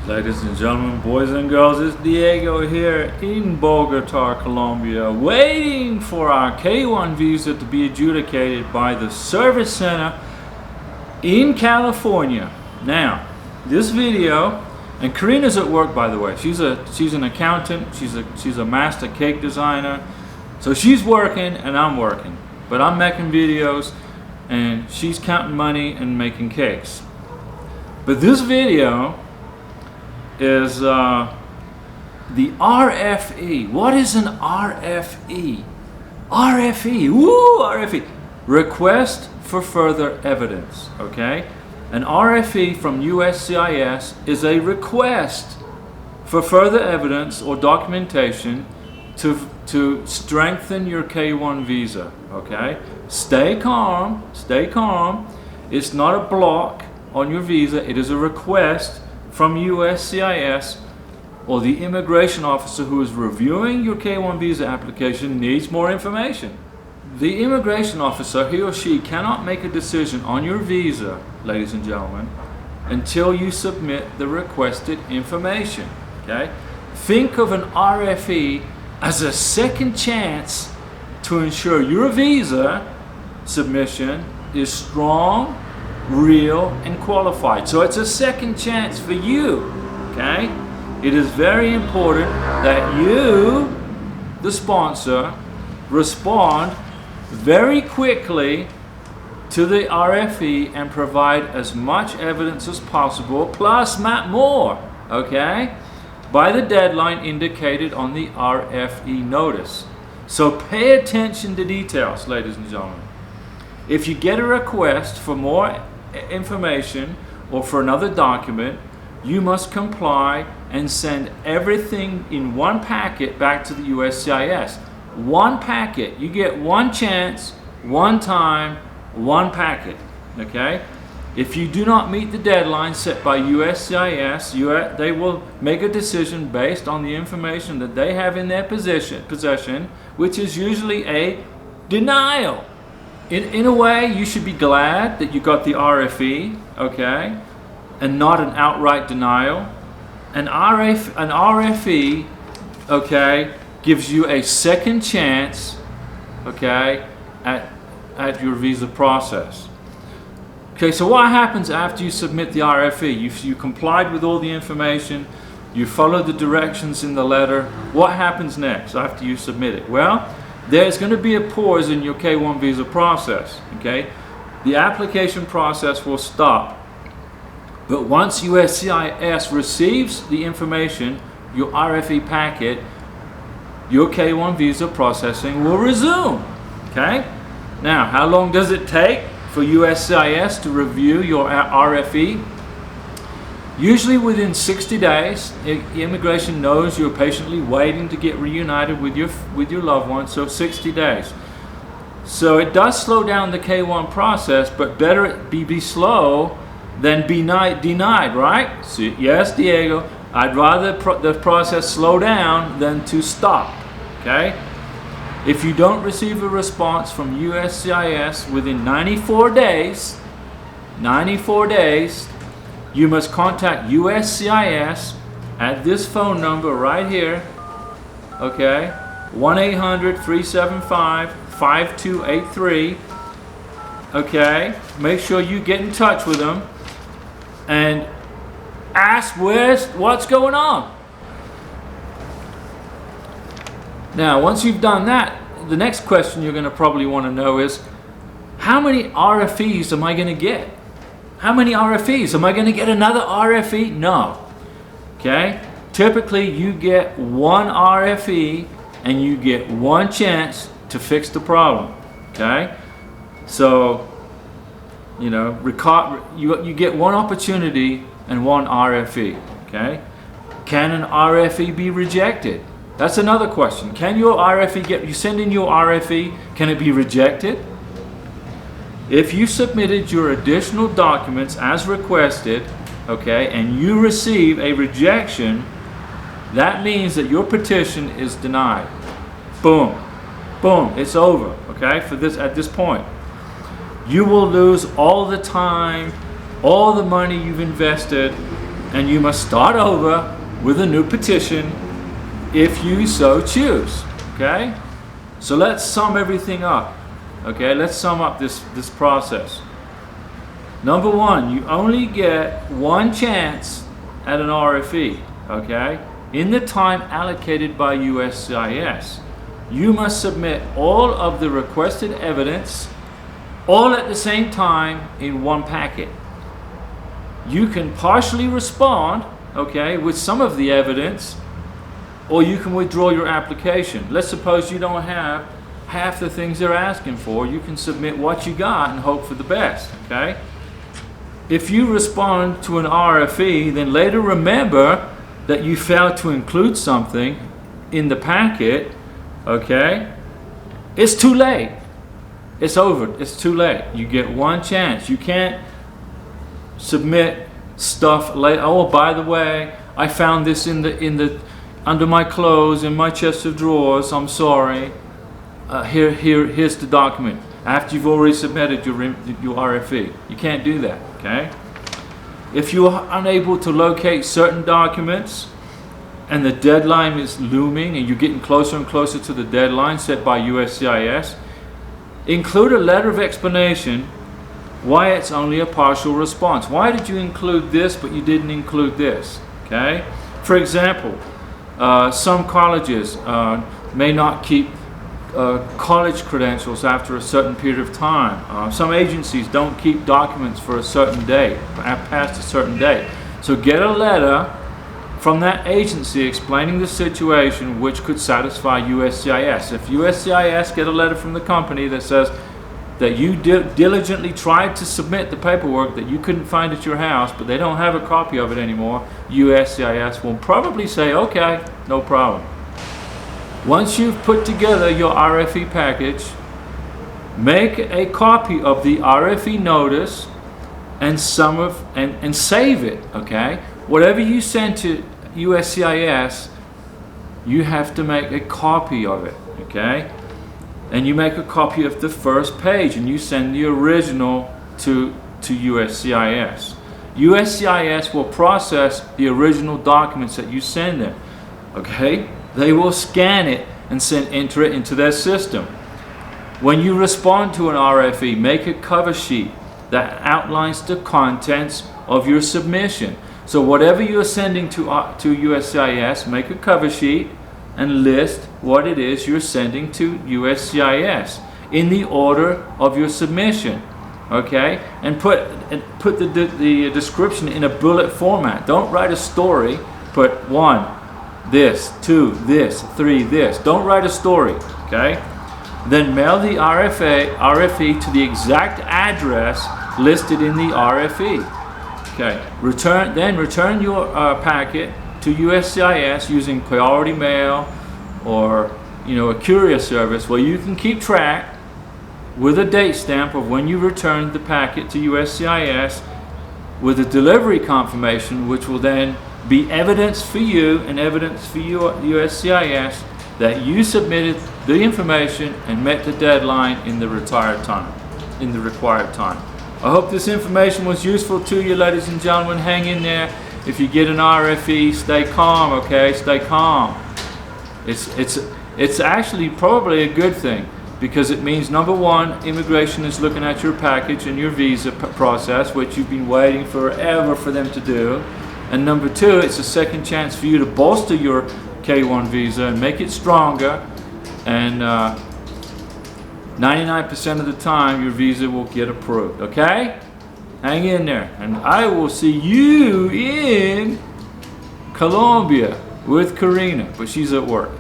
Ladies and gentlemen, boys and girls, it's Diego here in Bogota, Colombia, waiting for our K1 visa to be adjudicated by the service center in California. Now, this video, and Karina's at work, by the way. She's an accountant. She's a master cake designer. So she's working and I'm working, but I'm making videos and she's counting money and making cakes. But this video is the RFE. What is an RFE? RFE, woo, RFE. Request for further evidence, okay? An RFE from USCIS is a request for further evidence or documentation to strengthen your K1 visa, okay? Stay calm, stay calm. It's not a block on your visa, it is a request from USCIS, or the immigration officer who is reviewing your K1 visa application needs more information. The immigration officer, he or she, cannot make a decision on your visa, ladies and gentlemen, until you submit the requested information, okay? Think of an RFE as a second chance to ensure your visa submission is strong, real, and qualified. So it's a second chance for you, okay? It is very important that you, the sponsor, respond very quickly to the RFE and provide as much evidence as possible, plus more, okay? By the deadline indicated on the RFE notice. So pay attention to details, ladies and gentlemen. If you get a request for more information or for another document, you must comply and send everything in one packet back to the USCIS. One packet. You get one chance, one time, one packet, okay? If you do not meet the deadline set by USCIS, they will make a decision based on the information that they have in their possession, which is usually a denial. In a way, you should be glad that you got the RFE, okay, and not an outright denial. An RFE, okay, gives you a second chance, okay, at your visa process. Okay, so what happens after you submit the RFE? You complied with all the information, you followed the directions in the letter. What happens next after you submit it? Well, there's going to be a pause in your K1 visa process, okay? The application process will stop. But once USCIS receives the information, your RFE packet, your K1 visa processing will resume, okay? Now, how long does it take for USCIS to review your RFE? Usually within 60 days, immigration knows you're patiently waiting to get reunited with your loved one, so 60 days. So it does slow down the K1 process, but better it be slow than be denied, right? So, yes, Diego, I'd rather the process slow down than to stop, okay? If you don't receive a response from USCIS within 94 days, you must contact USCIS at this phone number right here, okay? 1-800-375-5283, okay? Make sure you get in touch with them and ask what's going on. Now, once you've done that, the next question you're going to probably want to know is, how many RFEs am I going to get? How many RFEs? Am I going to get another RFE? No. Okay? Typically, you get one RFE and you get one chance to fix the problem. Okay? So, you know, you get one opportunity and one RFE. Okay? Can an RFE be rejected? That's another question. Can your RFE you send in your RFE, can it be rejected? If you submitted your additional documents as requested, okay, and you receive a rejection, that means that your petition is denied. Boom. Boom. It's over, okay, at this point. You will lose all the time, all the money you've invested, and you must start over with a new petition if you so choose. Okay? So let's sum everything up. Okay, let's sum up this process. Number one, you only get one chance at an RFE, okay? In the time allocated by USCIS, you must submit all of the requested evidence all at the same time in one packet. You can partially respond, okay, with some of the evidence, or you can withdraw your application. Let's suppose you don't have half the things they're asking for. You can submit what you got and hope for the best, okay? If you respond to an RFE, then later remember that you failed to include something in the packet, okay? It's too late. It's over. It's too late. You get one chance. You can't submit stuff like, oh, by the way, I found this in the under my clothes in my chest of drawers. I'm sorry. Here's the document. After you've already submitted your RFE, you can't do that. Okay. If you are unable to locate certain documents, and the deadline is looming, and you're getting closer and closer to the deadline set by USCIS, include a letter of explanation why it's only a partial response. Why did you include this but you didn't include this? Okay. For example, some colleges may not keep college credentials after a certain period of time. Some agencies don't keep documents for a certain date, past a certain date. So get a letter from that agency explaining the situation which could satisfy USCIS. If USCIS get a letter from the company that says that you diligently tried to submit the paperwork that you couldn't find at your house, but they don't have a copy of it anymore, USCIS will probably say, okay, no problem. Once you've put together your RFE package, make a copy of the RFE notice and save it, okay? Whatever you send to USCIS, you have to make a copy of it, okay? And you make a copy of the first page and you send the original to USCIS. USCIS will process the original documents that you send them, okay? They will scan it and enter it into their system. When you respond to an RFE, make a cover sheet that outlines the contents of your submission. So whatever you're sending to USCIS, make a cover sheet and list what it is you're sending to USCIS in the order of your submission, okay? And put the description in a bullet format. Don't write a story. Put 1, this, 2, this, 3, this. Don't write a story, okay? Then mail the RFE to the exact address listed in the RFE. Okay. Return your packet to USCIS using priority mail or a courier service where you can keep track with a date stamp of when you returned the packet to USCIS with a delivery confirmation, which will then be evidence for you and evidence for USCIS that you submitted the information and met the deadline in the required time. I hope this information was useful to you, ladies and gentlemen. Hang in there. If you get an RFE, stay calm, okay? Stay calm. It's actually probably a good thing because it means, number one, immigration is looking at your package and your visa process, which you've been waiting forever for them to do. And number two, it's a second chance for you to bolster your K1 visa and make it stronger. And 99% of the time, your visa will get approved, okay? Hang in there. And I will see you in Colombia with Karina, but she's at work.